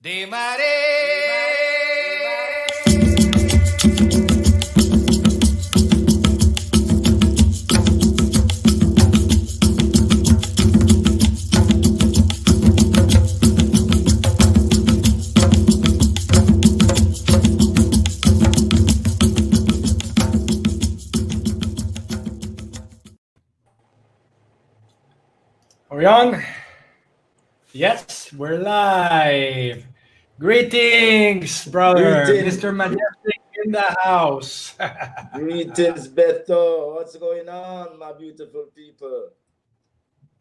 De mare. Are we on? Yes, we're live. Greetings, brother. Greetings. Mr. Majestic in the house. Greetings, Beto. What's going on, my beautiful people?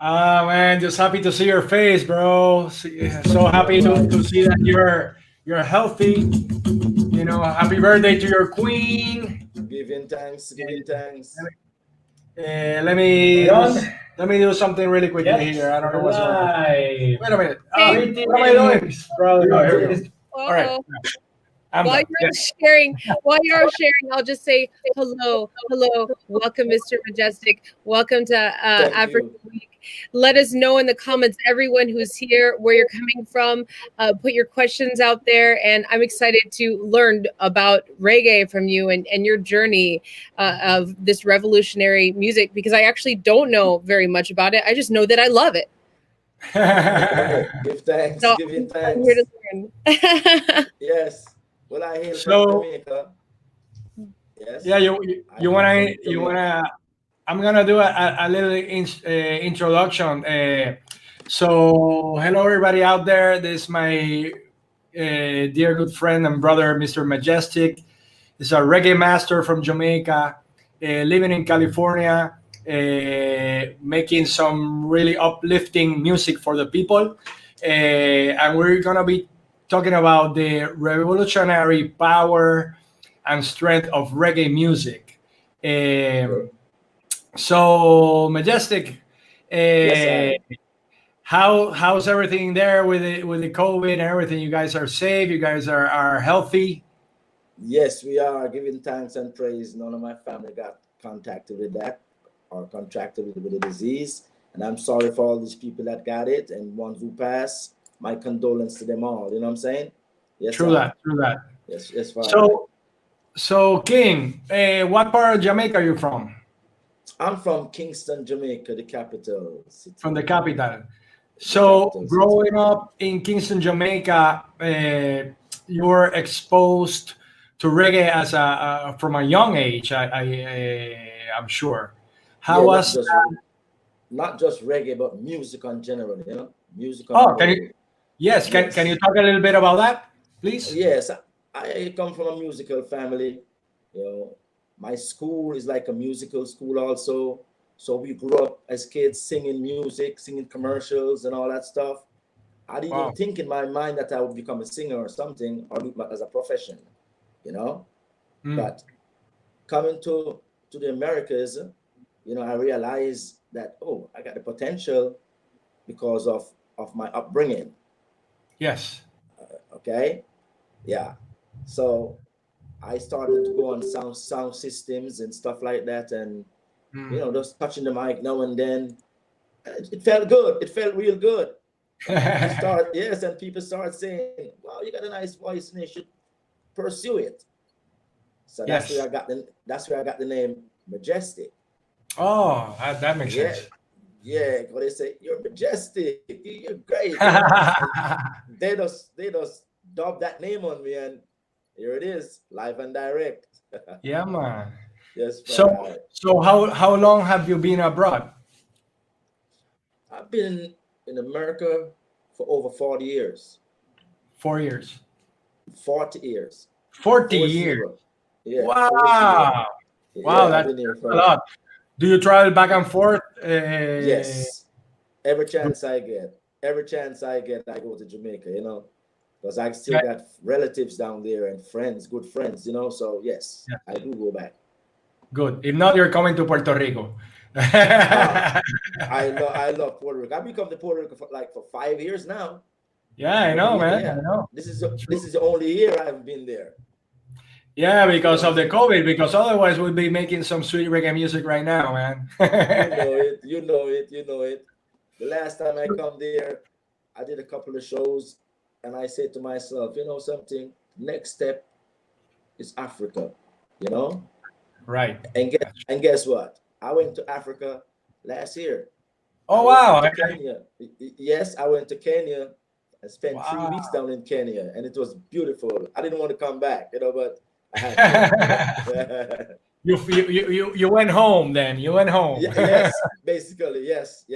Man, just happy to see your face, bro. So happy to see that you're healthy. You know, happy birthday to your queen. Giving thanks, giving thanks. Let me do something really quickly here. I don't know what's going on. Wait a minute. What am I doing, brother? All right. While you're sharing, I'll just say hello. Welcome, Mr. Majestic. Welcome to Africa Week. Let us know in the comments, everyone who's here, where you're coming from. Put your questions out there, and I'm excited to learn about reggae from you and your journey of this revolutionary music, because I actually don't know very much about it. I just know that I love it. Give thanks, So giving I'm thanks. here to learn. Yes. Well, I hail from Jamaica. Yes. Yeah, you wanna. I'm gonna do a little introduction. So, hello everybody out there. This is my dear good friend and brother, Mr. Majestic. He's a reggae master from Jamaica, living in California, making some really uplifting music for the people. And we're gonna be talking about the revolutionary power and strength of reggae music. So, Majestic, Yes, how's everything there with the COVID and everything? You guys are safe. You guys are healthy. Yes, we are giving thanks and praise. None of my family got contacted with that or contracted with the disease. And I'm sorry for all these people that got it and ones who passed. My condolence to them all. You know what I'm saying? Yes, True that. Yes, fine. So King, what part of Jamaica are you from? I'm from Kingston, Jamaica, the capital city. From the capital. So growing up in Kingston, Jamaica, you were exposed to reggae as from a young age. I'm sure. How was that? Not just reggae, but music in general? You know, music. Can you talk a little bit about that, please? Yes, I come from a musical family. You know, my school is like a musical school also. So we grew up as kids singing music, singing commercials and all that stuff. I didn't even think in my mind that I would become a singer or something, or as a profession, you know. But coming to the Americas, you know, I realized that, I got the potential because of my upbringing. Yes. Okay. Yeah. So I started to go on sound systems and stuff like that, and you know, just touching the mic now and then. It felt good. It felt real good. And people start saying, "Wow, you got a nice voice, and you should pursue it." So that's where I got the name Majestic. Oh, that makes sense. Yeah, because they say you're majestic, you're great. They just dub that name on me, and here it is, live and direct. Yeah, man. Yes. So how long have you been abroad? I've been in America for over 40 years. 4 years. 40 years. 40 years. Yeah. Wow. Wow, that's a lot. Do you travel back and forth? Yes. Every chance I get, I go to Jamaica, you know, because I still got relatives down there and friends, good friends, you know. So yes, I do go back. Good. If not, you're coming to Puerto Rico. I love Puerto Rico. I've become to Puerto Rico for 5 years now. Yeah, I know, man. Yeah. I know. This is the only year I've been there. Yeah, because of the COVID. Because otherwise, we'd be making some sweet reggae music right now, man. You know it. The last time I come there, I did a couple of shows. and I said to myself, you know something, next step is Africa, you know? Right. And guess what? I went to Africa last year. Oh, wow. To Kenya. Yes, I went to Kenya and spent Wow. 3 weeks down in Kenya, and it was beautiful. I didn't want to come back, you know, but I had to. You went home then. You went home. Yes, basically. Yes,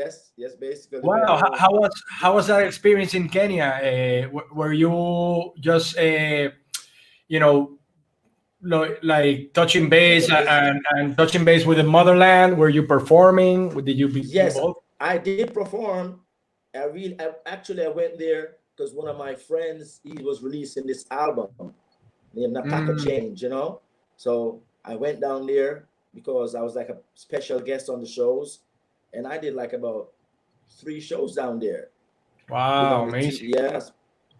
basically. Wow. How was that experience in Kenya? Were you just you know, like touching base and touching base with the motherland? Were you performing? Did you be Yes, involved? I did perform. I went there because one of my friends, he was releasing this album named Nataka Change, you know. So I went down there because I was like a special guest on the shows, and I did like about 3 shows down there. Wow, amazing.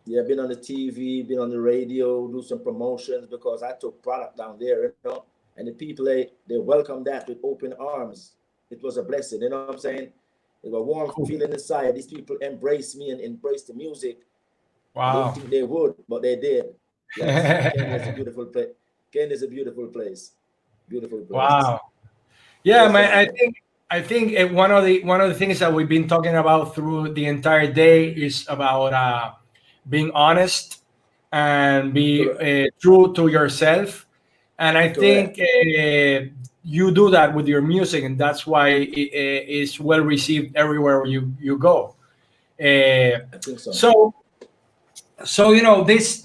Yeah, been on the TV, been on the radio, do some promotions because I took product down there, you know, and the people, they welcomed that with open arms. It was a blessing, you know what I'm saying? It was a warm feeling inside. These people embraced me and embraced the music. Wow. I didn't think they would, but they did. Yes, Kenya is a beautiful place. Kenya is a beautiful place. Beautiful place. Wow. Yeah, man. I think one of the things that we've been talking about through the entire day is about being honest and be true to yourself. And I think you do that with your music, and that's why it is well received everywhere you go. I think so. So you know, this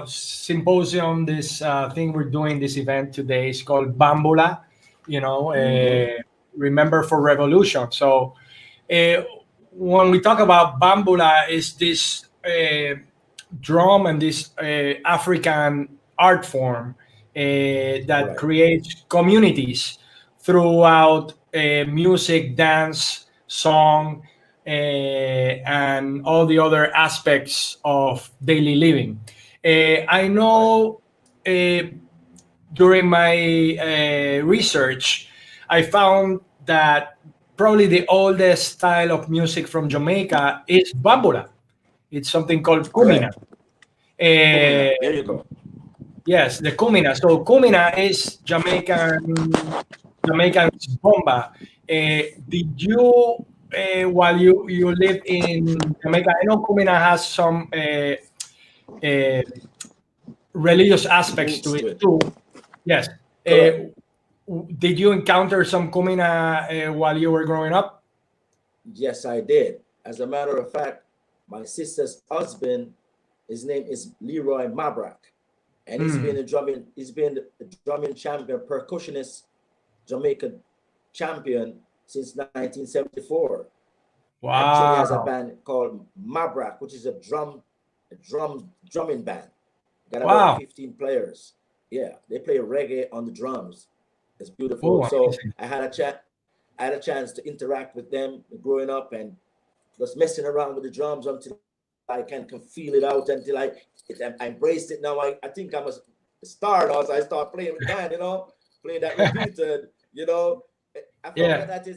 symposium, this thing we're doing, this event today is called Bámbula. You know, remember for revolution. So when we talk about Bámbula, is this drum and this African art form that creates communities throughout music, dance, song, and all the other aspects of daily living. I know during my research, I found that probably the oldest style of music from Jamaica is Bámbula. It's something called Kumina. There you go. Yes, the Kumina. So Kumina is Jamaican bomba. Did you, while you lived in Jamaica, I know Kumina has some religious aspects to it too. Yes. Did you encounter some Kumina while you were growing up? Yes, I did. As a matter of fact, my sister's husband, his name is Leroy Mabrak, and he's been a drumming champion, percussionist, Jamaican champion since 1974. Wow. Actually, has a band called Mabrak, which is a drumming band. Got about 15 players. Yeah, they play reggae on the drums. It's beautiful. So I had a chance to interact with them growing up and just messing around with the drums until I can feel it out, until I embraced it. Now I think I'm a star now, so I start playing with the band, you know, playing that repeated, you know. I found that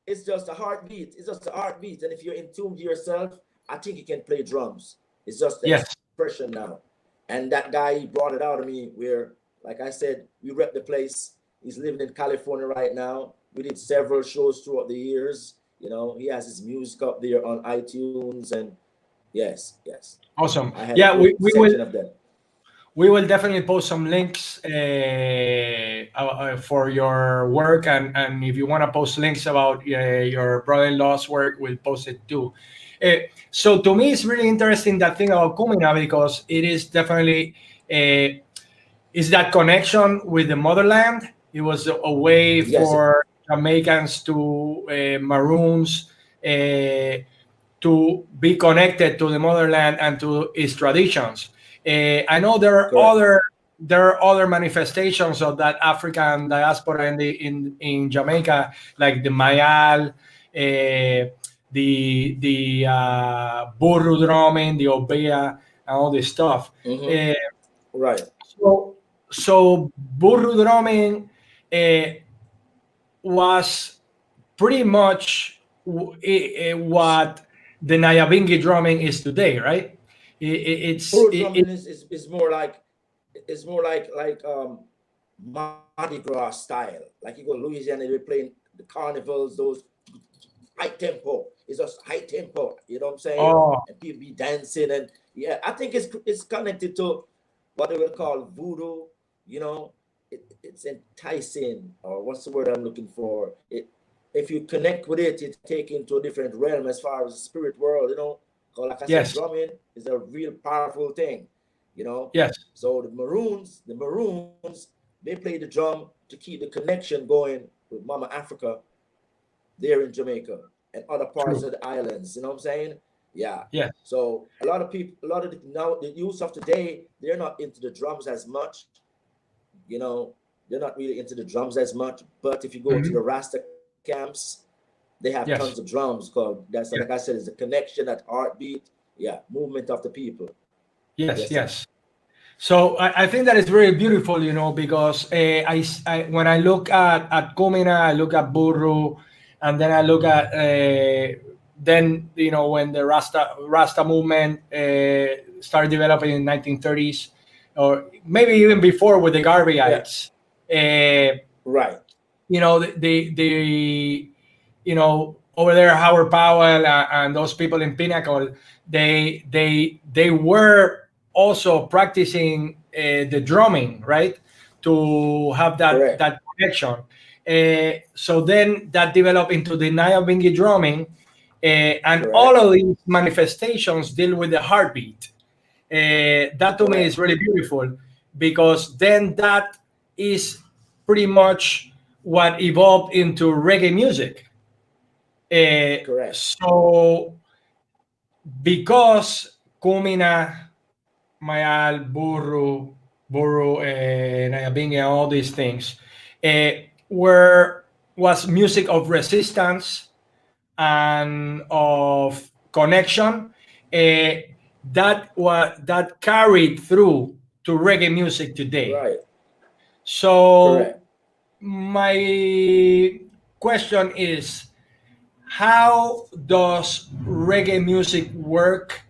it's just a heartbeat. It's just a heartbeat. And if you're in tune to yourself, I think you can play drums. It's just the expression now. And that guy, he brought it out of me where, like I said, we rep the place. He's living in California right now. We did several shows throughout the years. You know, he has his music up there on iTunes, and yes. Awesome. Yeah, we will definitely post some links for your work, and if you want to post links about your brother-in-law's work, we'll post it too. So to me, it's really interesting that thing about Kumina, because it is definitely is that connection with the motherland. It was a way for Jamaicans to Maroons to be connected to the motherland and to its traditions. I know there are other manifestations of that African diaspora in Jamaica, like the Mayal, the burro drumming, the obeya, and all this stuff. Right. So burro drumming was pretty much what the Nyabingi drumming is today, right? drumming is more like Mardi Gras style. Like you go to Louisiana, they're playing the carnivals, those high tempo. It's just high tempo. You know what I'm saying? Oh. And people be dancing, and yeah, I think it's connected to what they will call voodoo. You know, it's enticing, or what's the word I'm looking for? If you connect with it, it take into a different realm as far as the spirit world. You know, because like I said, drumming is a real powerful thing. You know. Yes. So the Maroons, they play the drum to keep the connection going with Mama Africa there in Jamaica and other parts of the islands. You know what I'm saying? Yeah. Yeah. So a lot of the youth of today, they're not into the drums as much. You know, they're not really into the drums as much. But if you go to the Rasta camps, they have tons of drums, because that's like I said, it's a connection, that heartbeat, movement of the people. Yes. So I think that is very beautiful, you know, because I when I look at Kumina, I look at Buru, and then I look at then, you know, when the Rasta movement started developing in the 1930s, or maybe even before with the Garveyites. Right. You know, the you know, over there, Howard Powell and those people in Pinnacle, they were also practicing the drumming, right, to have that connection. So then that developed into the Nyabingi drumming, and all of these manifestations deal with the heartbeat. That to me is really beautiful, because then that is pretty much what evolved into reggae music. So because Kumina, Mayal, Buru, Nyabingi, all these things was music of resistance and of connection, that carried through to reggae music today. Right. So my question is, how does reggae music work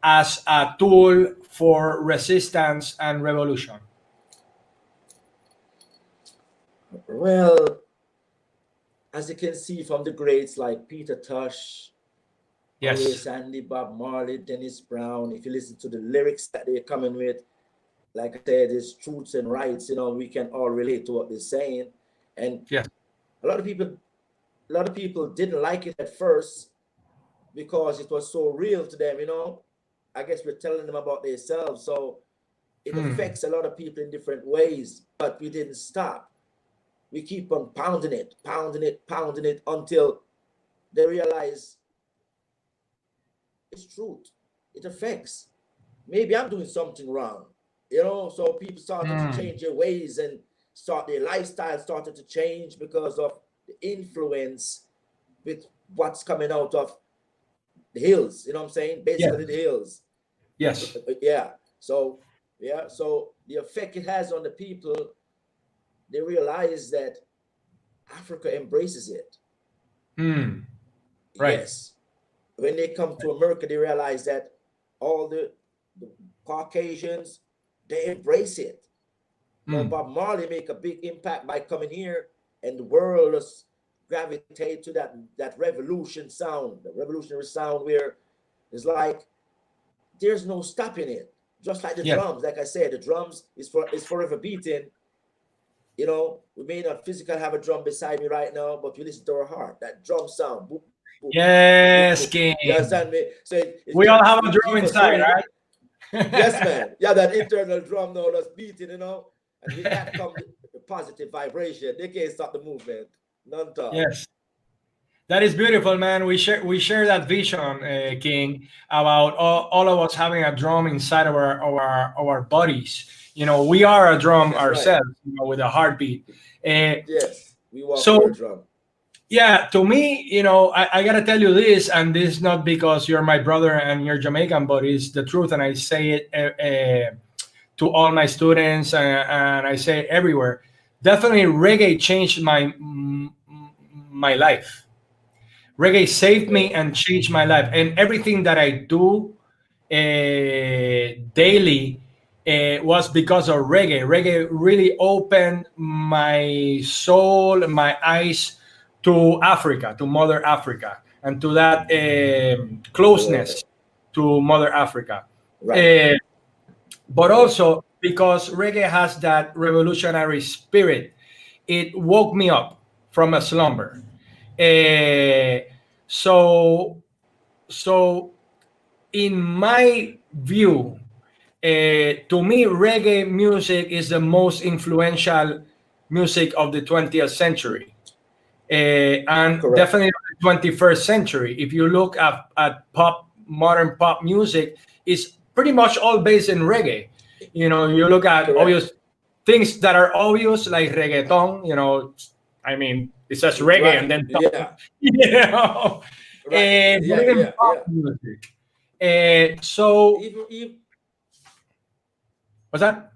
as a tool for resistance and revolution? Well, as you can see from the greats like Peter Tosh, Sandy, Bob Marley, Dennis Brown, if you listen to the lyrics that they're coming with, like I said, it's truths and rights. You know, we can all relate to what they're saying. And a lot of people didn't like it at first because it was so real to them, you know. I guess we're telling them about themselves. So it affects a lot of people in different ways, but we didn't stop. We keep on pounding it until they realize it's truth. It affects. Maybe I'm doing something wrong, you know. So people started to change their ways, and their lifestyle started to change because of the influence with what's coming out of the hills. You know what I'm saying? Basically the hills. Yes. So the effect it has on the people, they realize that Africa embraces it. Right. Yes. When they come to America, they realize that all the Caucasians, they embrace it. Now, Bob Marley make a big impact by coming here, and the world is gravitate to that revolution sound, the revolutionary sound, where it's like there's no stopping it. Just like the drums, like I said, the drums is forever beating. You know, we may not physically have a drum beside me right now, but you listen to our heart, that drum sound. Boop, boop, yes, boop, King. You understand me? So we all have a drum inside, right? Yes, man. Yeah, that internal drum now that's beating, you know, and with that comes the positive vibration. They can't stop the movement. None talk. Yes. That is beautiful, man. We share that vision, King, about all of us having a drum inside of our bodies. You know, we are a drum ourselves, you know, with a heartbeat. Yes, we walk so, with a drum. Yeah, to me, you know, I gotta tell you this, and this is not because you're my brother and you're Jamaican, but it's the truth, and I say it to all my students, and I say it everywhere. Definitely, reggae changed my life. Reggae saved me and changed my life, and everything that I do daily was because of reggae. Reggae really opened my soul, my eyes to Africa, to Mother Africa, and to that closeness to Mother Africa. Right. But also because reggae has that revolutionary spirit. It woke me up from a slumber. So in my view, to me, reggae music is the most influential music of the 20th century, and Correct. definitely the 21st century. If you look at modern pop music, it's pretty much all based in reggae. You know, you look at Correct. obvious things that are obvious, like reggaeton. You know, I mean, it says reggae Right. and then Yeah. you know, Right. but even pop music. So Even what's that?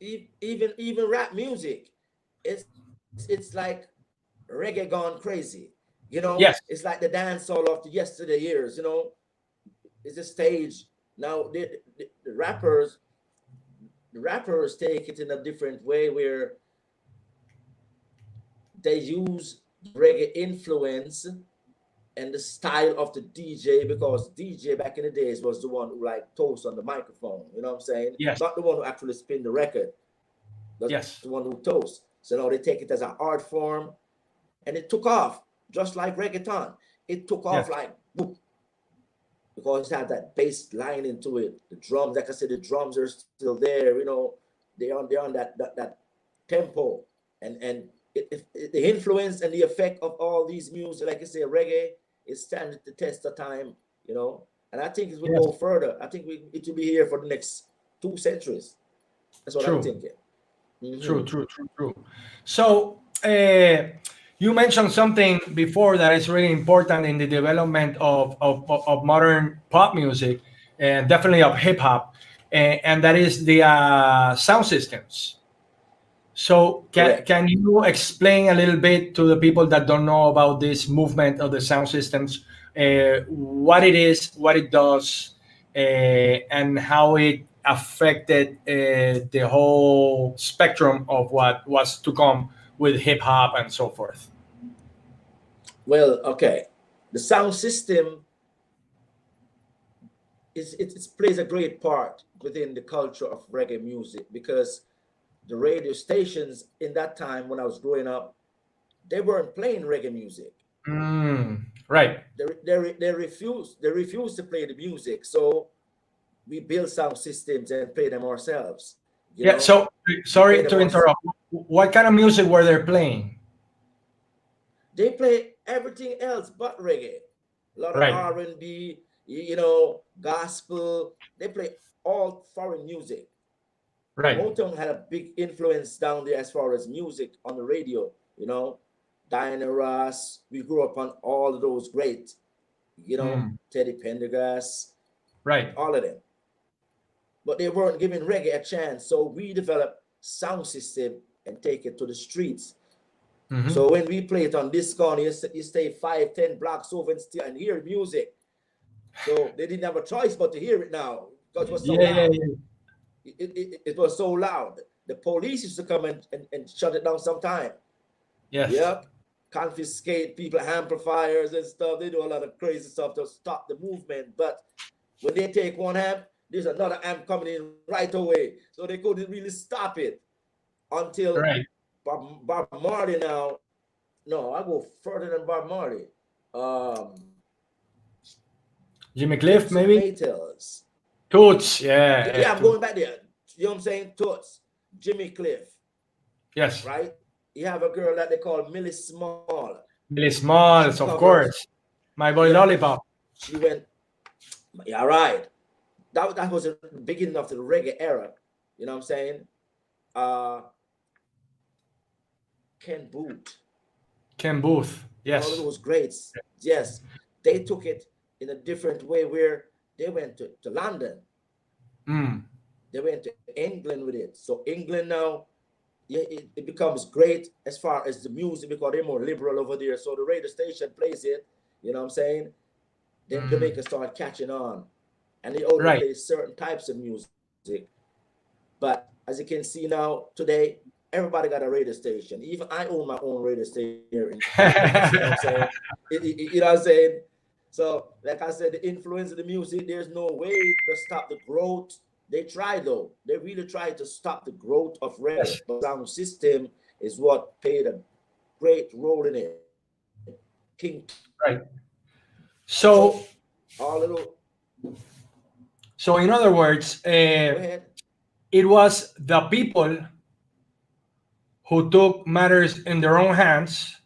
even rap music, it's like reggae gone crazy. You know, Yes. it's like the dancehall of the yesterday years. You know, it's a stage now. The rappers take it in a different way where they use reggae influence and the style of the DJ, because DJ back in the days was the one who like toast on the microphone. You know what I'm saying? Yes. Not the one who actually spin the record. That's Yes. the one who toasts. So now they take it as an art form, and it took off just like reggaeton. It took off like boop, because it had that bass line into it. The drums, like I said, the drums are still there. You know, they're on that tempo, and the influence and the effect of all these music, like I say, reggae is standing the test of time. You know, and I think it will go further. I think it will be here for the next 2 centuries. That's what I'm thinking. True. So you mentioned something before that is really important in the development of modern pop music, and definitely of hip hop, and that is the sound systems. So can you explain a little bit to the people that don't know about this movement of the sound systems, what it is, what it does, and how it affected the whole spectrum of what was to come with hip hop and so forth? Well, okay, the sound system it plays a great part within the culture of reggae music, because the radio stations in that time when I was growing up, they weren't playing reggae music. Right. They refused to play the music, so we built sound systems and play them ourselves. You know? So sorry to interrupt. What kind of music were they playing? They play everything else but reggae. A lot of R&B, you know, gospel. They play all foreign music. Right. Motown had a big influence down there as far as music on the radio. You know, Diana Ross. We grew up on all of those great. You know, Teddy Pendergrass. Right. All of them. But they weren't giving reggae a chance, so we developed sound system and take it to the streets. So when we play it on this corner, you stay 5-10 blocks over and hear music. So they didn't have a choice but to hear it now, because it was so loud. It was so loud. The police used to come and shut it down sometime. Yes. Yep. Confiscate people amplifiers and stuff. They do a lot of crazy stuff to stop the movement. But when they take one amp, there's another amp coming in right away. So they couldn't really stop it until Bob Marley now. No, I go further than Bob Marley. Jimmy Cliff, maybe? Maytals. Toots, yeah. Yeah, I'm going back there. You know what I'm saying? Toots. Jimmy Cliff. Yes. Right? You have a girl that they call Millie Small. Millie Smalls, of course. My Boy Lollipop. She went, yeah, right. That was the beginning of the reggae era. You know what I'm saying? Ken Booth. Yes. All of those greats. Yes. They took it in a different way, where they went to London. They went to England with it. So England now, it becomes great as far as the music, because they're more liberal over there. So the radio station plays it, you know what I'm saying? Then Jamaica started catching on. and they only Right. play certain types of music. But as you can see now today, everybody got a radio station. Even I own my own radio station here. You know what I'm saying? You know what I'm saying? So, like I said, the influence of the music, there's no way to stop the growth. They try though. They really try to stop the growth of reggae. Yes. But sound system is what played a great role in it. King. Right. So, all little. So in other words, Go ahead. it was the people who took matters in their own hands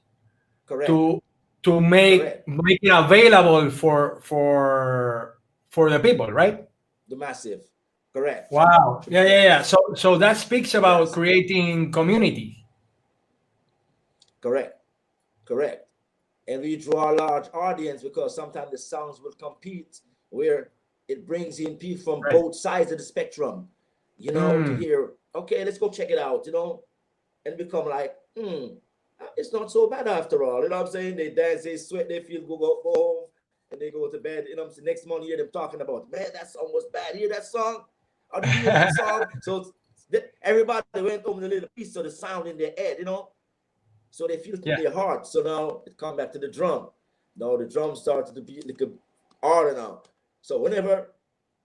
Correct. to make Correct. make it available for the people, right? The massive. Correct. Wow. Yeah. So that speaks about Yes. creating community. Correct. Correct. And we draw a large audience because sometimes the songs will compete where it brings in people from Right. both sides of the spectrum, you know, to Mm. hear, okay, let's go check it out, you know, and become like, it's not so bad after all. You know what I'm saying? They dance, they sweat, they feel go home, and they go to bed. You know what I'm saying? Next morning, you hear them talking about, man, that song was bad. Hear that song? How did you hear that song? So everybody went home with a little piece of the sound in their head, you know? So they feel it in their heart. So now it come back to the drum. Now the drum started to be like harder now. So whenever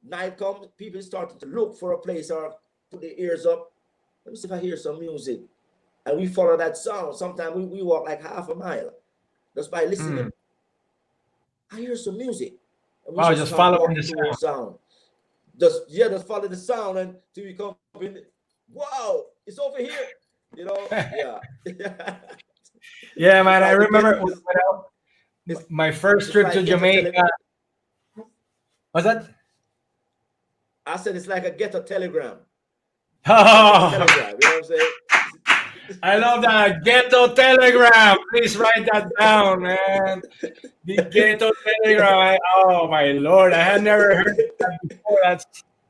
night comes, people started to look for a place or put their ears up. Let me see if I hear some music. And we follow that sound. Sometimes we walk like half a mile just by listening. I hear some music. And we Just following the sound. Just follow the sound until we come in. Wow, it's over here. You know, yeah. Yeah, man. I remember my first trip to Jamaica. What's that? I said it's like a ghetto telegram. Oh, You know what I'm saying? I love that ghetto telegram. Please write that down, man. The ghetto telegram. Oh my lord, I had never heard that before.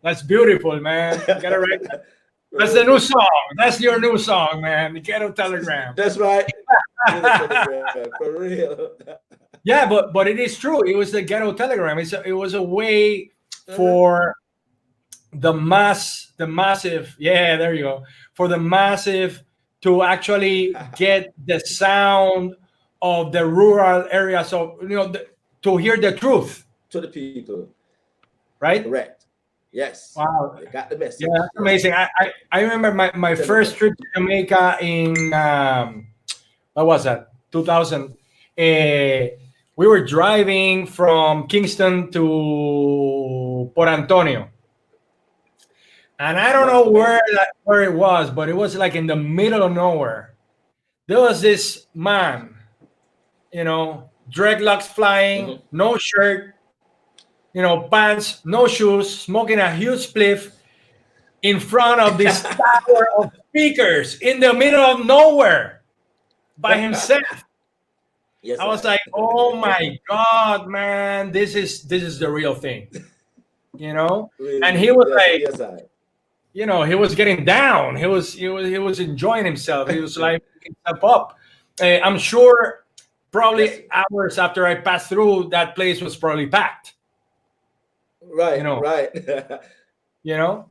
That's beautiful, man. You gotta write that. That's the new song. That's your new song, man. The ghetto telegram. That's right. For real. Yeah, but it is true. It was the ghetto telegram. It was a way for the massive. Yeah, there you go. For the massive to actually get the sound of the rural area. So to hear the truth to the people. Right. Correct. Yes. Wow. They got the message. Yeah, that's amazing. I remember my first trip to Jamaica in what was that? 2000. We were driving from Kingston to Port Antonio. And I don't know where it was, but it was like in the middle of nowhere. There was this man, dreadlocks flying, no shirt, pants, no shoes, smoking a huge spliff in front of this tower of speakers in the middle of nowhere by himself. Yes, I was like, oh my God, man, this is the real thing, Really? And he was he was getting down. He was enjoying himself. He was like picking himself up. I'm sure probably hours after I passed through, that place was probably packed. Right, right. Well,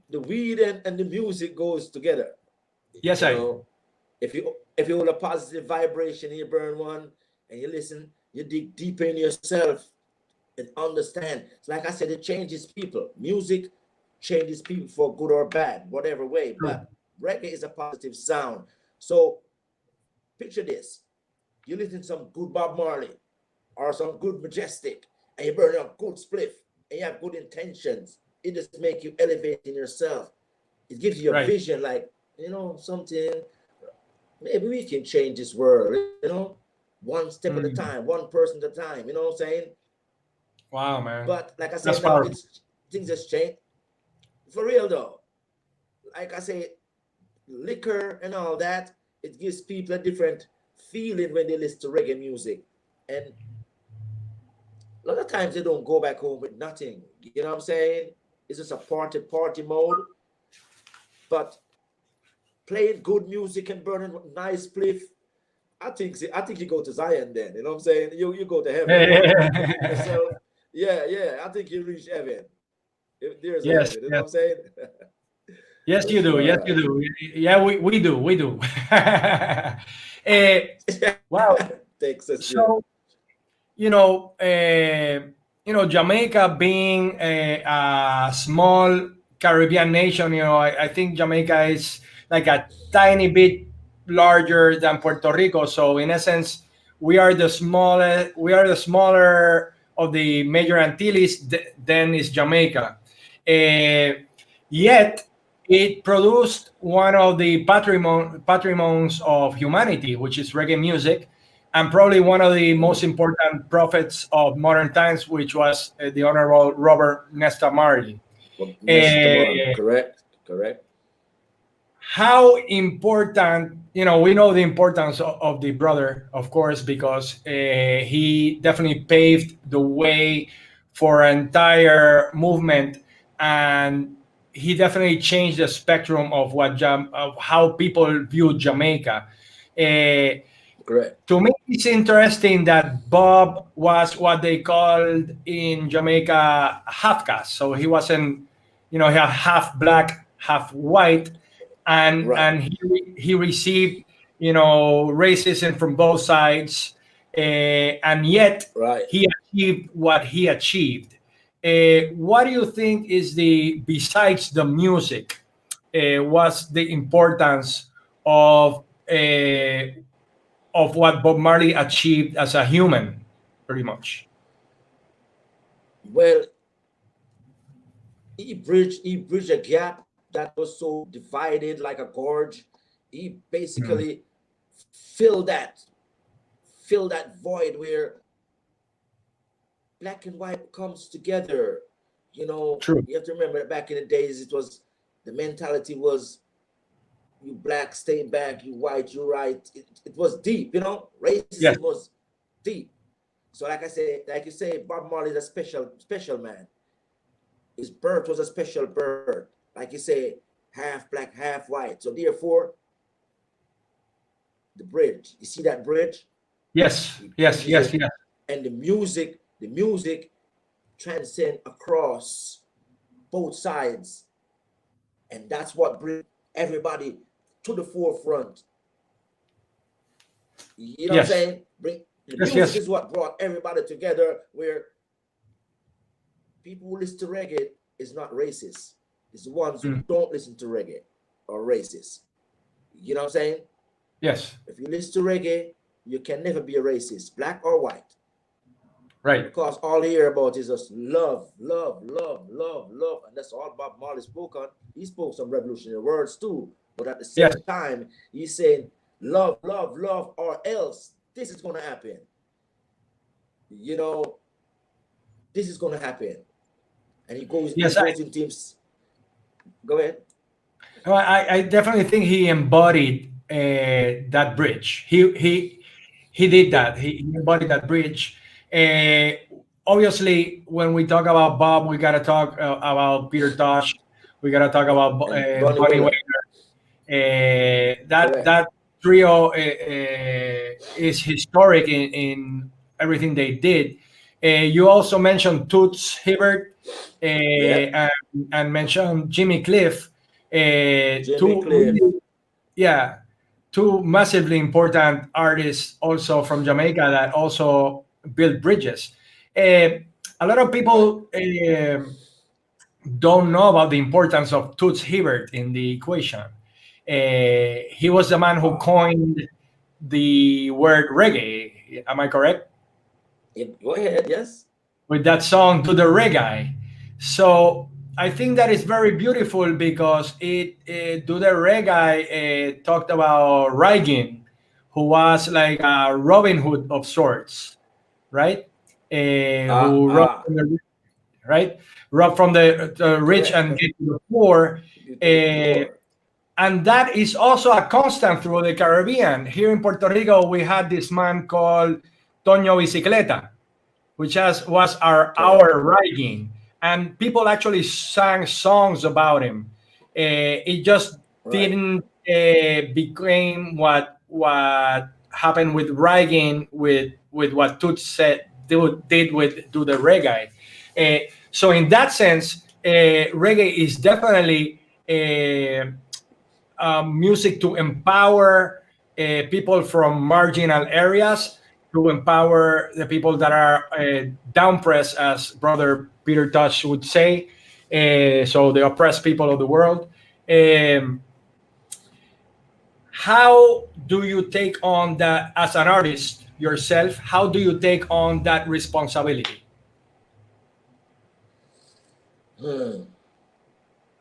the weed and the music goes together. Yes, if you want a positive vibration, you burn one and you listen, you dig deeper in yourself and understand. It's like I said, it changes people. Music changes people for good or bad, whatever way. But reggae is a positive sound. So picture this: you listen to some good Bob Marley or some good Majestic, and you burn a good spliff, and you have good intentions. It just makes you elevate in yourself. It gives you a vision, like, something. Maybe we can change this world, one step at a time, one person at a time. You know what I'm saying? Wow, man. But like I said, now things just change. For real though, like I say, liquor and all that, it gives people a different feeling when they listen to reggae music. And a lot of times they don't go back home with nothing. You know what I'm saying? It's just a party mode. But playing good music and burning nice spliff I think you go to Zion then. You know what I'm saying? You go to heaven. Yourself. Yeah. I think you reach heaven. If there's Yes, heaven, you know what I'm saying? yes, you do. Sure. Yes, you do. Yeah, we do. We do. Wow. Texas, So, Jamaica being a small Caribbean nation, I think Jamaica is like a tiny bit larger than Puerto Rico. So, in essence, we are the smallest. We are the smaller of the major Antilles. Then is Jamaica. Yet, it produced one of the patrimonies of humanity, which is reggae music, and probably one of the most important prophets of modern times, which was the Honorable Robert Nesta Marley. Correct. How important, we know the importance of the brother, of course, because he definitely paved the way for an entire movement, and he definitely changed the spectrum of of how people view Jamaica. Correct. To me, it's interesting that Bob was what they called in Jamaica half caste. So he wasn't, he had half black, half white, and Right. and he received, racism from both sides, and yet Right. he achieved what he achieved. What do you think is besides the music, what's the importance of what Bob Marley achieved as a human, pretty much? Well, he bridged a gap that was so divided like a gorge. He basically filled that void where black and white comes together. True. You have to remember that back in the days, the mentality was, you black stay back, you white you right. It was deep, racism was deep. So like you say, Bob Marley is a special man. His birth was a special birth, like you say, half black, half white. So therefore, the bridge, you see that bridge? Yes. And the music transcend across both sides, and that's what brings everybody to the forefront. You know what I'm saying? The music is what brought everybody together, where people who listen to reggae is not racist. It's the ones who don't listen to reggae are racist. You know what I'm saying? Yes. If you listen to reggae, you can never be a racist, black or white. Right. Because all he hear about is just love. And that's all Bob Marley spoke on. He spoke some revolutionary words too. But at the same time, he's saying love, or else this is going to happen. This is going to happen. And he goes in teams. Go ahead. I definitely think he embodied that bridge. He did that. He embodied that bridge. Obviously, when we talk about Bob, we got to talk about Peter Tosh. We got to talk about Bunny Wailer. That trio is historic in everything they did. You also mentioned Toots Hibbert and mentioned Jimmy Cliff. Two massively important artists also from Jamaica that also built bridges. A lot of people don't know about the importance of Toots Hibbert in the equation. He was the man who coined the word reggae. Am I correct? Go ahead, yes. With that song, To the Reggae. So I think that is very beautiful because To the Reggae talked about Reagan, who was like a Robin Hood of sorts, right? Who robbed from the right? Rob from the rich and get to the poor. And that is also a constant through the Caribbean. Here in Puerto Rico, we had this man called Toño Bicicleta, which was our riding. And people actually sang songs about him. It just didn't become what happened with reggae, with what Toots did with do the reggae. So in that sense, reggae is definitely music to empower people from marginal areas, to empower the people that are downpressed, as Brother Peter Tosh would say. So the oppressed people of the world. How do you take on that as an artist yourself? How do you take on that responsibility?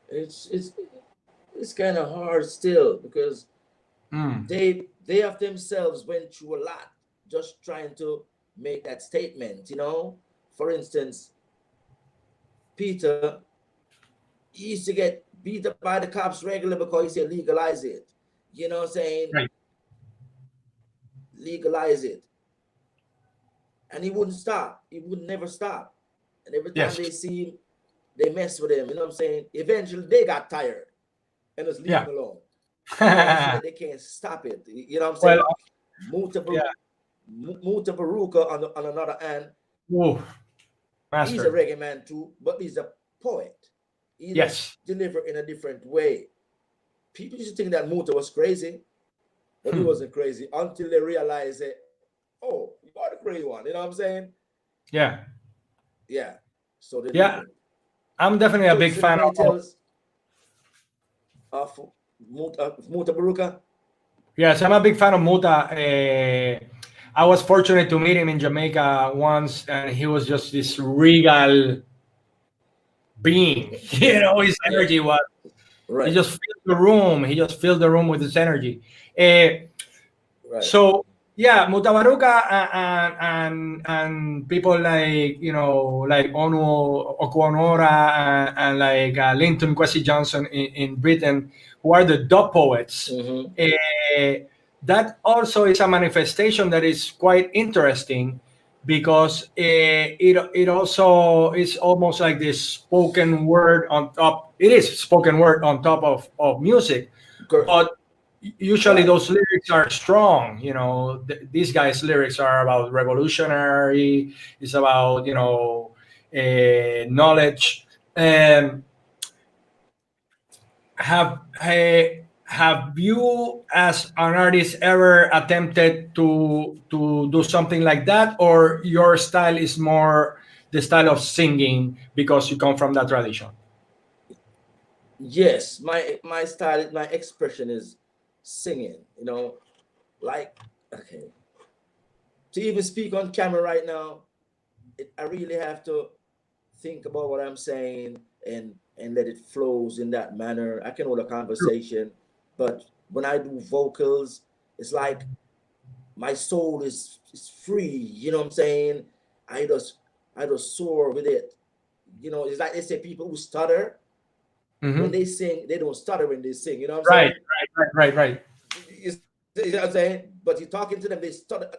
It's kind of hard still, because they have themselves went through a lot just trying to make that statement. For instance, Peter, he used to get beat up by the cops regularly because he said legalize it. You know what I'm saying? Right. Legalize it. And he wouldn't stop. He would never stop. And every time they see him, they mess with him. You know what I'm saying? Eventually, they got tired and just leave him alone. They can't stop it. You know what I'm saying? Muta Baruka on another hand. He's a reggae man too, but he's a poet. He delivered in a different way. People used to think that Muta was crazy, but he wasn't crazy until they realized that, oh, you are the crazy one. You know what I'm saying? Yeah. So I'm definitely a big fan of Muta Baruka. Yes, I'm a big fan of Muta. I was fortunate to meet him in Jamaica once, and he was just this regal being. His energy was. Right. He just filled the room. He just filled the room with his energy. So Muta Baruka and people like like Onu Okwonora and like Linton Kwesi Johnson in Britain, who are the dub poets. That also is a manifestation that is quite interesting, because it also is almost like this spoken word on top. It is spoken word on top of music, but usually those lyrics are strong. These guys' lyrics are about revolutionary. It's about knowledge. Have you, as an artist, ever attempted to do something like that, or your style is more the style of singing because you come from that tradition? Yes, my style, my expression is singing. To even speak on camera right now, I really have to think about what I'm saying and let it flows in that manner. I can hold a conversation, but when I do vocals, it's like my soul is free. You know what I'm saying? I just soar with it. It's like they say people who stutter when they sing, they don't stutter when they sing. You know what I'm saying? Right. You know what I'm saying? But you're talking to them, they stutter.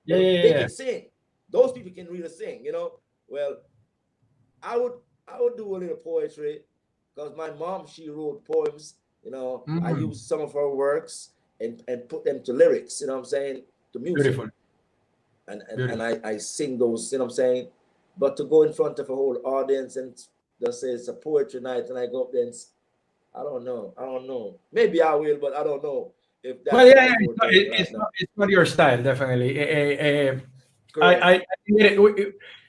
They can sing. Those people can really sing. Well, I would do a little poetry, because my mom, she wrote poems. I used some of her works and put them to lyrics. You know what I'm saying? To music. Beautiful. And I sing those. You know what I'm saying? But to go in front of a whole audience and just say it's a poetry night, and I go up there and I don't know. Maybe I will, but I don't know if that. Well, it's not your style, definitely. I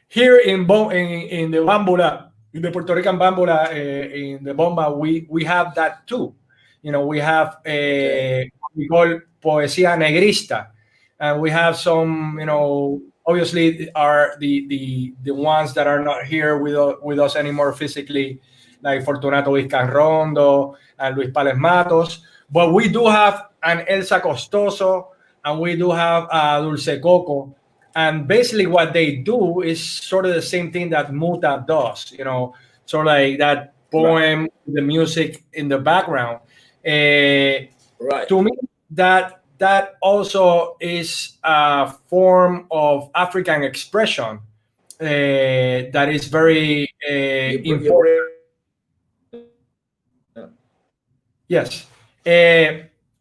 here in the Bámbula, in the Puerto Rican Bámbula, in the Bomba, we have that too. We have what we call poesía negrista, and we have some, obviously are the ones that are not here with us anymore physically, like Fortunato Vizcarrondo and Luis Pales Matos. But we do have an Elsa Costoso, and we do have Dulce Coco. And basically what they do is sort of the same thing that Muta does, sort of like that poem, the music in the background. To me, that also is a form of African expression that is very important. Yes.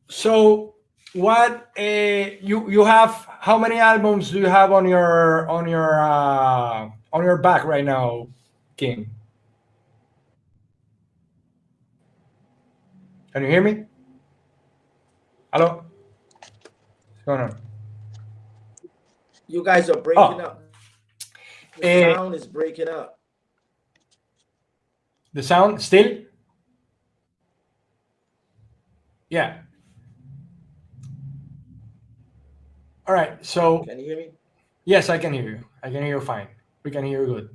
So what you have? How many albums do you have on your back right now, King? Can you hear me? Hello? What's going on? You guys are breaking up. The sound is breaking up. The sound still? Yeah. All right. So Can you hear me? yes, I can hear you. I can hear you fine. We can hear you good.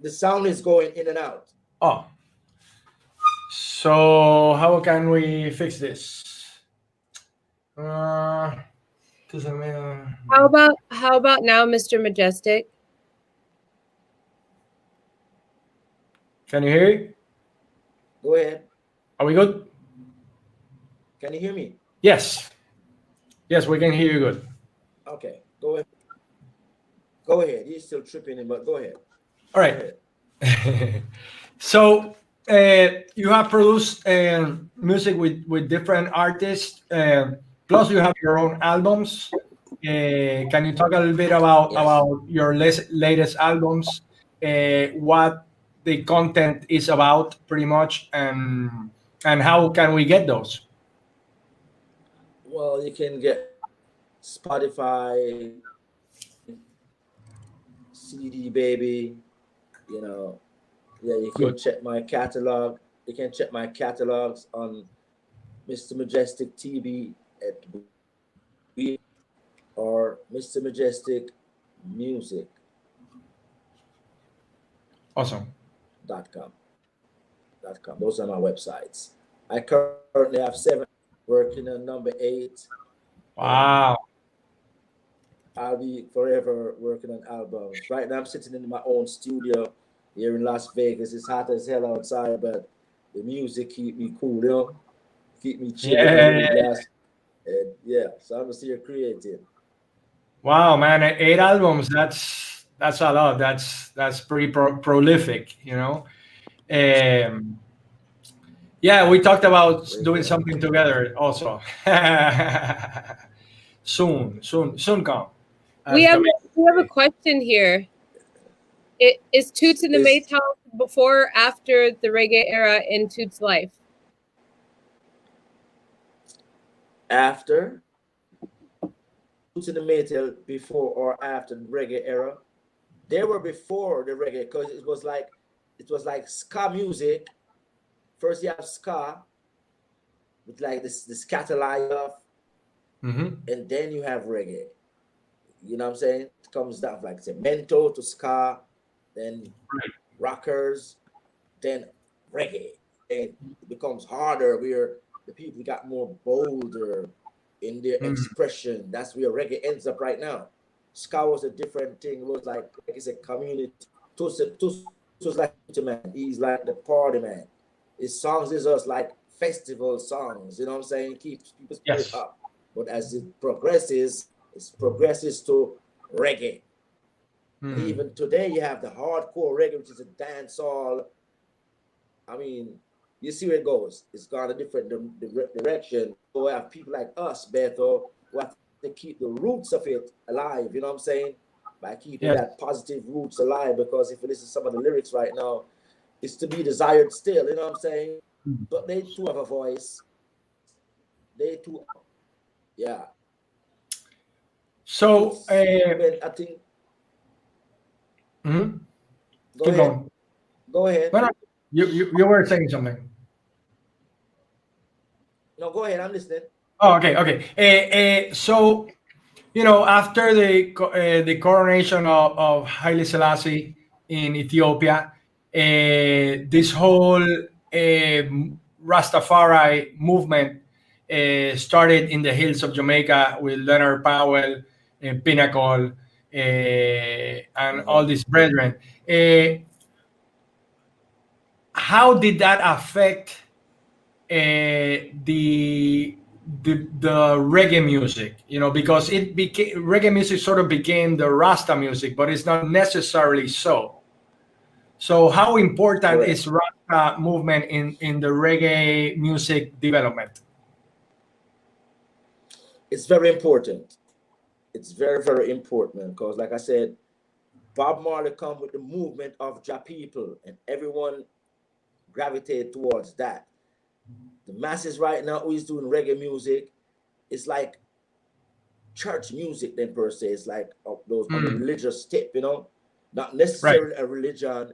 The sound is going in and out. Oh. So how can we fix this? How about now, Mr. Majestic? Can you hear it? Go ahead. Are we good? Can you hear me? Yes. Yes, we can hear you good. Okay, go ahead. Go ahead. You're still tripping in, but go ahead. All right. So you have produced music with different artists. Plus, you have your own albums. Can you talk a little bit about your latest albums? What the content is about, pretty much, and how can we get those? Well, you can get Spotify, CD Baby, you know. Yeah, you can check my catalog. You can check my catalogs on Mr. Majestic TV at or Mr. Majestic Music. Awesome. .com. Those are my websites. I currently have 7, working on number 8. Wow. I'll be forever working on albums. Right now I'm sitting in my own studio here in Las Vegas. It's hot as hell outside, but the music keep me cool, you know? Keep me chill. Yeah. And yeah, so I'm still creating. Wow, man, 8 albums. That's a lot. That's pretty prolific, you know. Yeah, we talked about doing something together also. soon come. We have a question here. Is Toots in the Maytown before or after the reggae era in Toots' life? After. Toots in the Maytown before or after the reggae era. They were before the reggae because it was like ska music. First you have ska with like this scatterlife, and then you have reggae. You know what I'm saying? It comes down like cemento to ska, then rockers, then reggae. And it becomes harder where the people got more bolder in their expression. That's where reggae ends up right now. Ska was a different thing. It was like it's a community. Toots was like man. He's like the party man. His songs is just like festival songs. You know what I'm saying? Keeps people spirit up. But as it progresses to reggae. Even today, you have the hardcore reggae, which is a dancehall. I mean, you see where it goes. It's gone a different direction. So we have people like us, Beto, who have to keep the roots of it alive. You know what I'm saying? By keeping that positive roots alive. Because if you listen to some of the lyrics right now, it's to be desired still. You know what I'm saying? But they too have a voice. They too, yeah. So I think. Go ahead. Go ahead. No, you were saying something. No, go ahead. I'm listening. Oh, okay. So, you know, after the coronation of Haile Selassie in Ethiopia, this whole Rastafari movement started in the hills of Jamaica with Leonard Powell, Pinnacle, and all these brethren. How did that affect the reggae music? You know, because reggae music sort of became the Rasta music, but it's not necessarily so. So how important is Rasta movement in the reggae music development? it's very important. It's very, very important, because like I said, Bob Marley come with the movement of Ja people, and everyone gravitate towards that. The masses right now who is doing reggae music, it's like church music then per se. It's like those on the religious tip, you know, not necessarily a religion,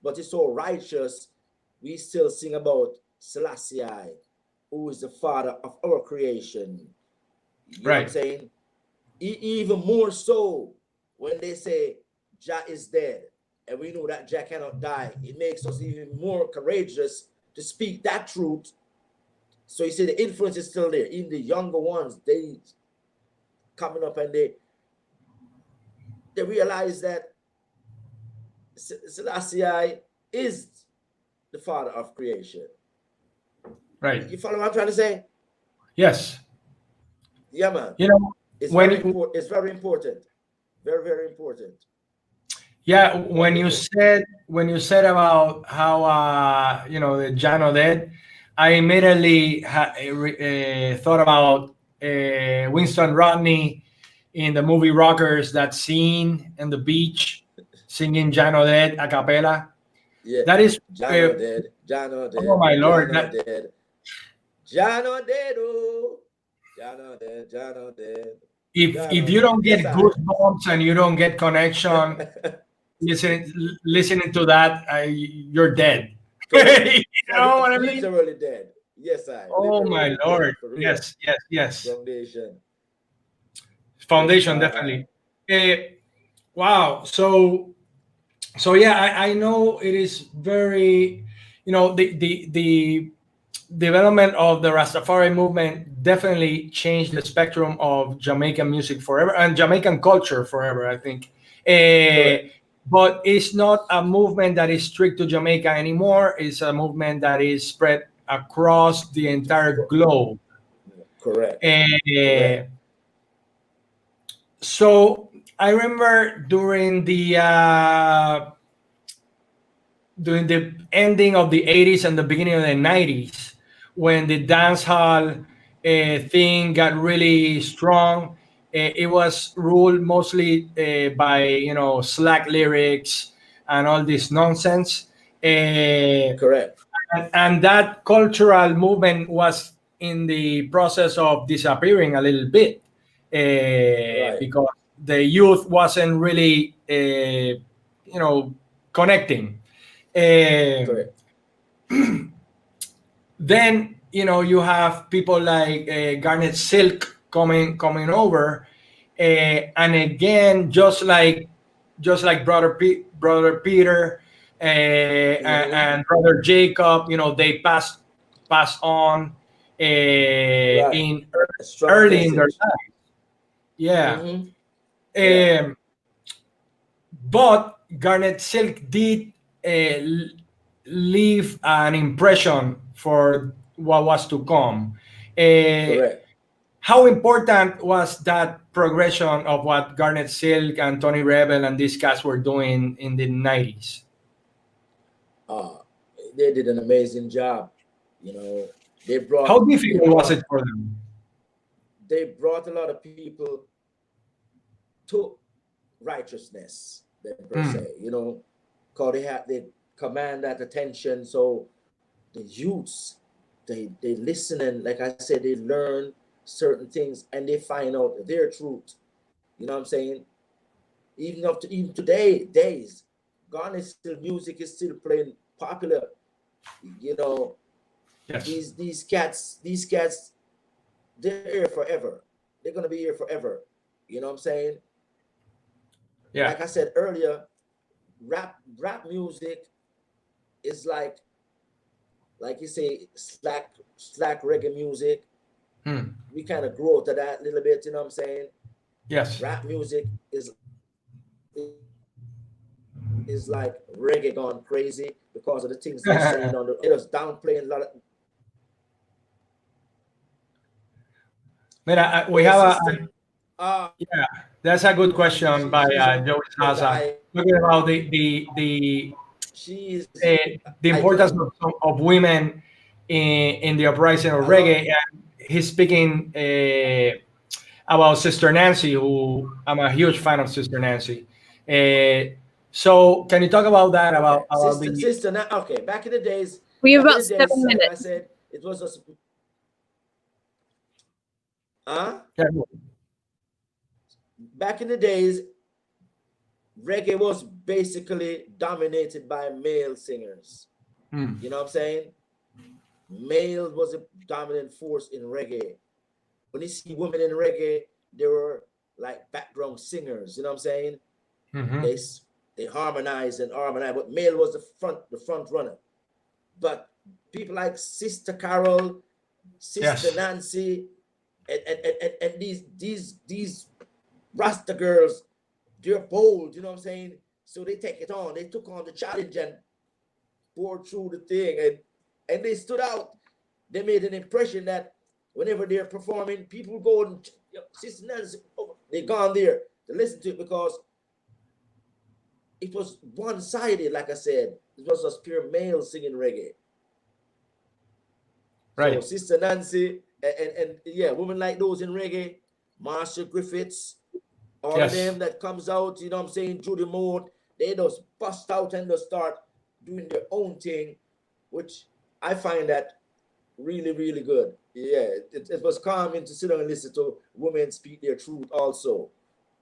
but it's so righteous. We still sing about Selassie, who is the father of our creation. You know what I'm saying? Even more so when they say Jah is dead, and we know that Jah cannot die, it makes us even more courageous to speak that truth. So you see, the influence is still there. Even the younger ones, they coming up and they realize that Selassie is the father of creation. Right. You follow what I'm trying to say? Yes. Yeah, man. You know, it's very important. Very, very important. Yeah, when you said about how you know, the Jano dead, I immediately thought about Winston Rodney in the movie Rockers, that scene in the beach singing Jano dead a cappella. Yeah, that is Jano dead. Jano dead. Oh my Lord! Jano dead. Jano dead. Oh, Jano dead. Jano dead. If you don't get goosebumps and you don't get connection, listening to that, you're dead. You know what I mean? Literally dead. Yes, Oh my Lord! Yes. Foundation, definitely. Wow. So yeah, I know it is very, you know, the development of the Rastafari movement definitely changed the spectrum of Jamaican music forever and Jamaican culture forever, I think. But it's not a movement that is strict to Jamaica anymore. It's a movement that is spread across the entire globe. Correct. So I remember during the ending of the 80s and the beginning of the 90s, when the dancehall thing got really strong, it was ruled mostly by, you know, slack lyrics and all this nonsense. Correct. And that cultural movement was in the process of disappearing a little bit, because the youth wasn't really, you know, connecting. Then, you know, you have people like Garnet Silk coming over, and again, just like brother Peter and brother Jacob, you know, they passed on in early in their lives. Yeah. But Garnet Silk did leave an impression for what was to come. How important was that progression of what Garnet Silk and Tony Rebel and these guys were doing in the 90s? They did an amazing job. You know, they brought. How difficult was it for them? They brought a lot of people to righteousness, per se. You know, because they command that attention. So the youths, they listen, and like I said, they learn certain things and they find out their truth. You know what I'm saying? Even today days, Ghana still music is still playing popular. You know, these cats, they're here forever. They're gonna be here forever. You know what I'm saying? Yeah. Like I said earlier, rap music is like you say, slack reggae music. We kind of grew out of that a little bit, you know what I'm saying? Yes. Rap music is like reggae gone crazy because of the things they're saying on it was downplaying a lot of. We have yeah, that's a good question by Joey Zaza. Talking about the importance of women in the uprising of reggae, and he's speaking about Sister Nancy, who I'm a huge fan of Sister Nancy. So can you talk about that? Okay. About Okay, back in the days. We have back in about the days, 7 minutes. I said it was a. Yeah. Back in the days, reggae was basically dominated by male singers. You know what I'm saying? Male was a dominant force in reggae. When you see women in reggae, they were like background singers. You know what I'm saying? They harmonize, but male was the front runner. But people like Sister Carol, Sister Nancy, and these Rasta girls, they're bold. You know what I'm saying? So they take it on. They took on the challenge and poured through the thing, and they stood out. They made an impression that whenever they're performing, people go and Sister Nancy, they gone there to listen to it, because it was one-sided. Like I said, it was just pure male singing reggae. Right. So Sister Nancy and yeah, women like those in reggae, Marsha Griffiths, all of them that comes out, you know what I'm saying, Judy Moore, they just bust out and just start doing their own thing, which I find that really, really good. Yeah, it was calming to sit down and listen to women speak their truth also.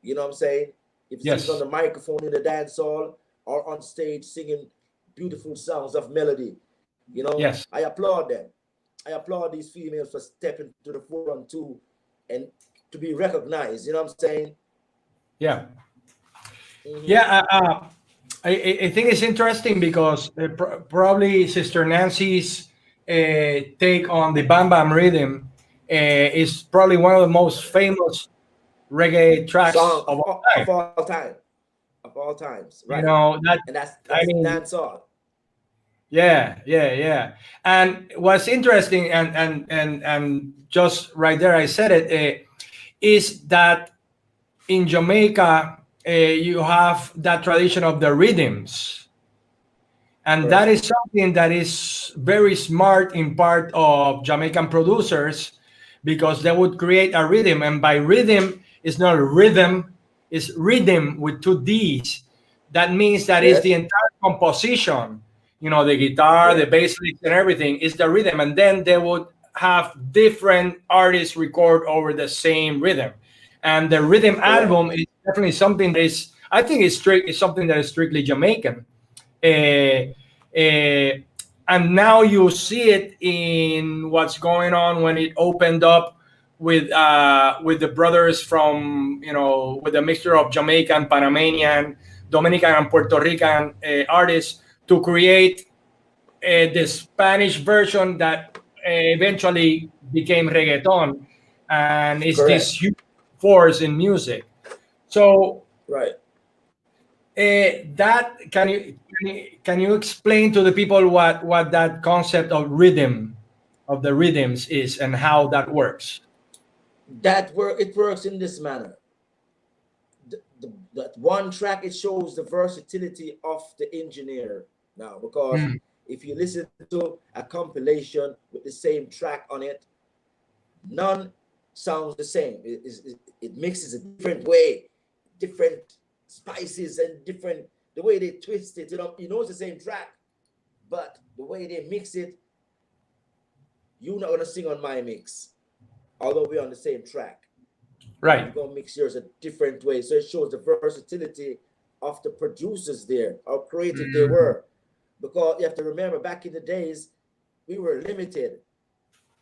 You know what I'm saying? If you sit on the microphone in the dance hall or on stage singing beautiful songs of melody, you know, I applaud them. I applaud these females for stepping to the forefront too, and to be recognized. You know what I'm saying? Yeah. Yeah. I think it's interesting because probably Sister Nancy's take on the Bam Bam rhythm is probably one of the most famous reggae tracks of all time. Of all times, right? You know that, and that's I mean, dance all. Yeah. And what's interesting, and just right there, I said it, is that in Jamaica you have that tradition of the rhythms, and that is something that is very smart in part of Jamaican producers, because they would create a rhythm, and by rhythm, it's not a rhythm, it's rhythm with 2 D's. That means that is the entire composition. You know, the guitar, the bass licks, and everything is the rhythm, and then they would have different artists record over the same rhythm. And the rhythm album is definitely something that is, I think, it's something that is strictly Jamaican. And now you see it in what's going on when it opened up with the brothers from, you know, with a mixture of Jamaican, Panamanian, Dominican, and Puerto Rican artists to create the Spanish version that eventually became reggaeton, and it's this huge force in music. So that can you explain to the people what that concept of rhythm, of the rhythms is, and how that works? It works in this manner. That one track, it shows the versatility of the engineer now, because if you listen to a compilation with the same track on it, none sounds the same. It mixes a different way, different spices, and different the way they twist it. You know it's the same track, but the way they mix it, you're not gonna sing on my mix, although we're on the same track. Right. You're gonna mix yours a different way. So it shows the versatility of the producers there, how creative they were. Because you have to remember, back in the days, we were limited.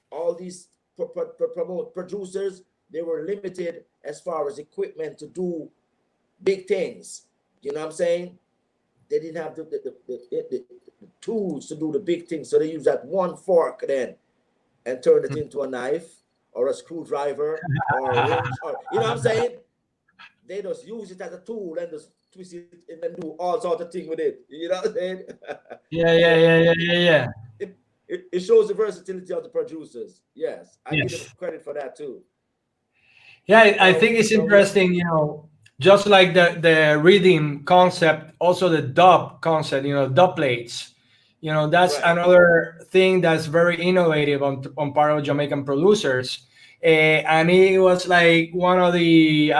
All these producers, they were limited as far as equipment to do big things. You know what I'm saying? They didn't have the tools to do the big things. So they used that one fork then and turned it into a knife or a screwdriver or a wrench. You know what I'm saying? They just use it as a tool and just twist it and then do all sorts of things with it. You know what I'm saying? Yeah. It shows the versatility of the producers. Yes, I give them credit for that too. Yeah, I think it's interesting, you know, just like the rhythm concept, also the dub concept, you know, dub plates. You know, that's another thing that's very innovative on part of Jamaican producers, and it was like one of the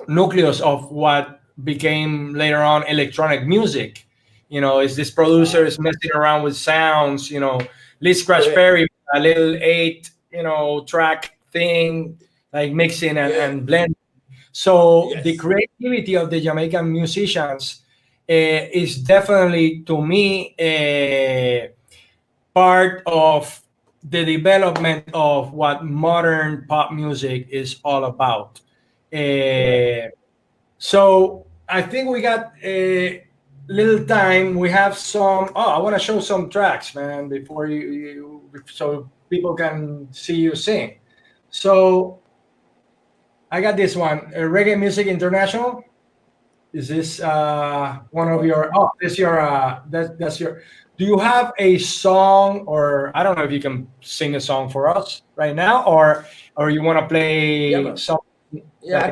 nucleus of what became later on electronic music. You know, is this producers messing around with sounds, you know, Lee Scratch Perry, a little 8, you know, track thing, like mixing and blending. So the creativity of the Jamaican musicians is definitely, to me, part of the development of what modern pop music is all about. So I think we got a little time. We have some. Oh, I want to show some tracks, man, before so people can see you sing. So I got this one, Reggae Music International. Is this one of your? Oh, this your. That's your. Do you have a song, or I don't know if you can sing a song for us right now, or you want to play something? Yeah,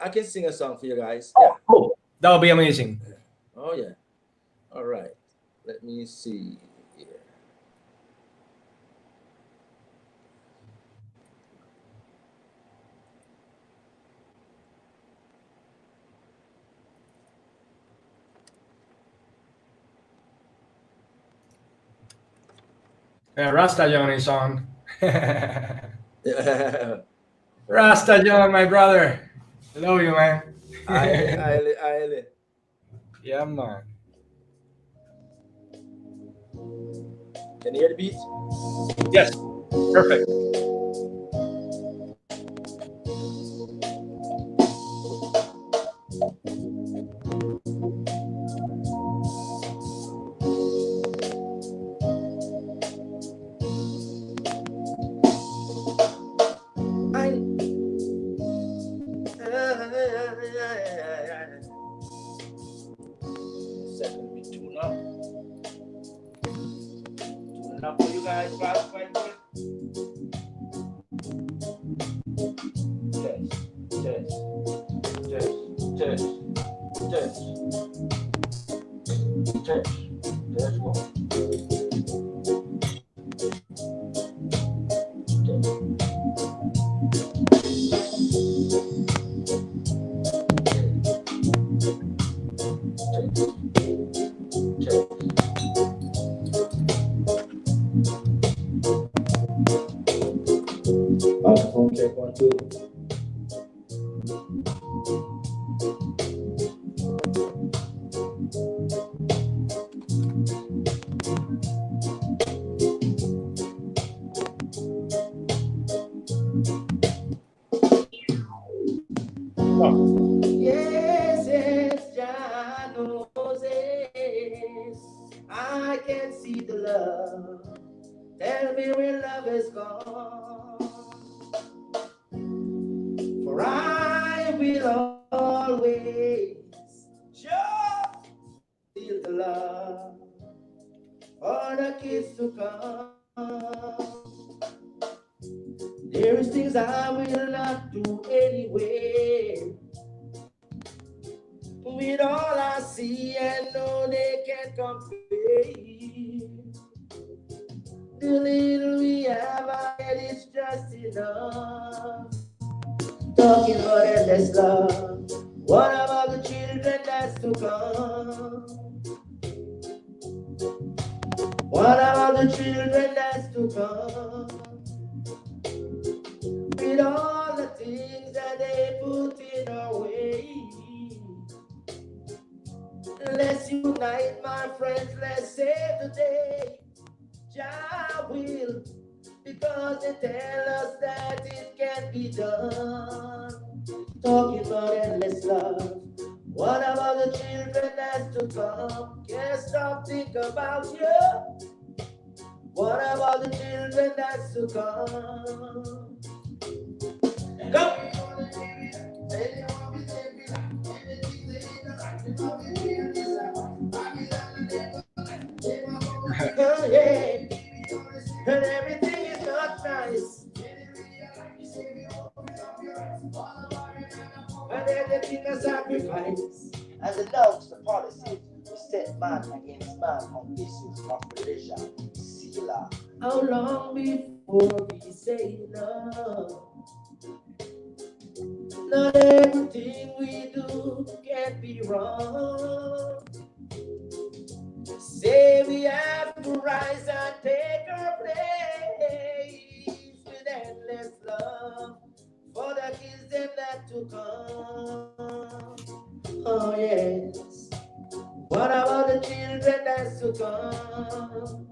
I can sing a song for you guys. Oh, cool. That would be amazing. Oh yeah. All right. Let me see here. Rasta John is on. Rasta John, my brother. Love you, man. I Yeah, man. Can you hear the beat? Yes. Perfect. Second beat tune up. Tune up for you guys, fast, fine, quick. Test one. Microphone check 1, 2. Yes, Jah knows it. I can see the love. Tell me where love is gone. For I will always just feel the love for the kids to come. There is things I will not do anyway. With all I see, I know they can't compare. The little we have, and it's just enough. Talking about endless love. What about the children that's to come? What about the children that's to come? With all the things that they put in our way. Let's unite, my friends, let's save the day. Jah will, because they tell us that it can be done. Talking about endless love. What about the children that's to come? Can't stop thinking about you. What about the children that's to come? Go! Oh, yeah. And everything is not nice. And everything is sacrifice. As announced the policy, we set man against man on issues of religion, Sila, How long before we say no? Not everything we do can be wrong. Say we have to rise and take our place with endless love for the kids them that to come. Oh yes. What about the children that's to come?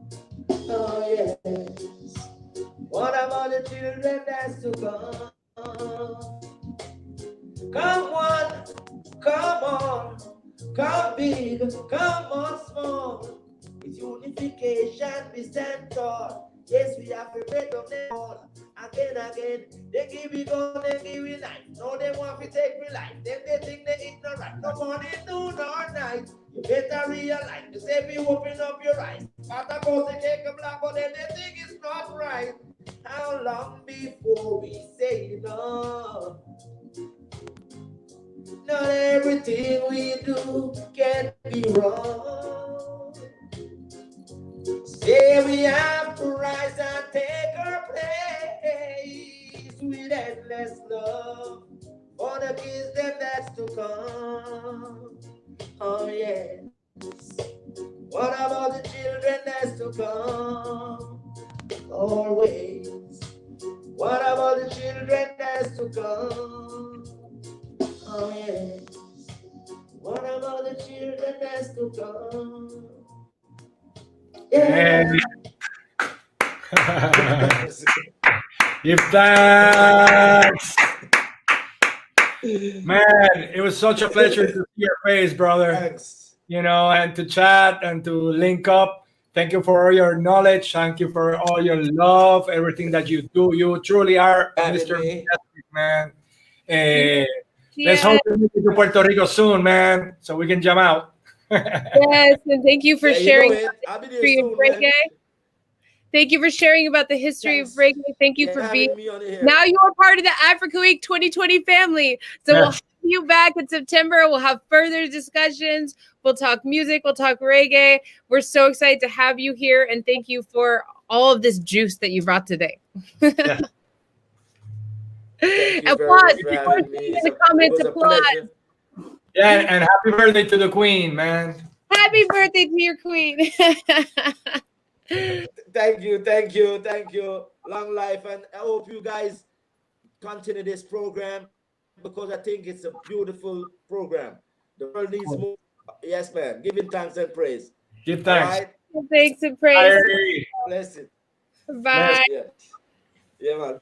Oh yes. What about the children that's to come? Come on, come on, come big, come on small. With unification we stand tall. Yes, we have to break up them all. Again, they give me gun, they give me knife. No, they want to take me life. Them they think they ignorant. No morning, noon or night. You better realize. You say we open up your eyes. But of course they take a black, but then they think it's not right. How long before we say no? Not everything we do can be wrong. Say we have to rise and take our place with endless love for the kids them that's to come. Oh yes. What about the children that's to come? Always. What about the children that's to come? Oh yes. What about the children that's to come? Yeah. Give thanks. Man, it was such a pleasure to see your face, brother. Thanks. You know, and to chat and to link up. Thank you for all your knowledge. Thank you for all your love, everything that you do. You truly are Mr. Majestic, man. Let's hope to meet you to Puerto Rico soon, man, so we can jam out. Yes, and thank you for sharing I'll be the there history soon, of reggae. Thank you for sharing about the history of reggae. Thank you for being me on here. Now you're part of the Africa Week 2020 family. So we'll have you back in September. We'll have further discussions. We'll talk music. We'll talk reggae. We're so excited to have you here, and thank you for all of this juice that you brought today. Thank you Applause. very much for having me. In the comments, It was a applause. pleasure. Yeah, and happy birthday to the Queen, man. Happy birthday to your queen. Thank you. Long life, and I hope you guys continue this program because I think it's a beautiful program. The world needs more. Yes, man. Giving thanks and praise. Give thanks. Right? Thanks and praise. Bless it. Bye. Yeah, man.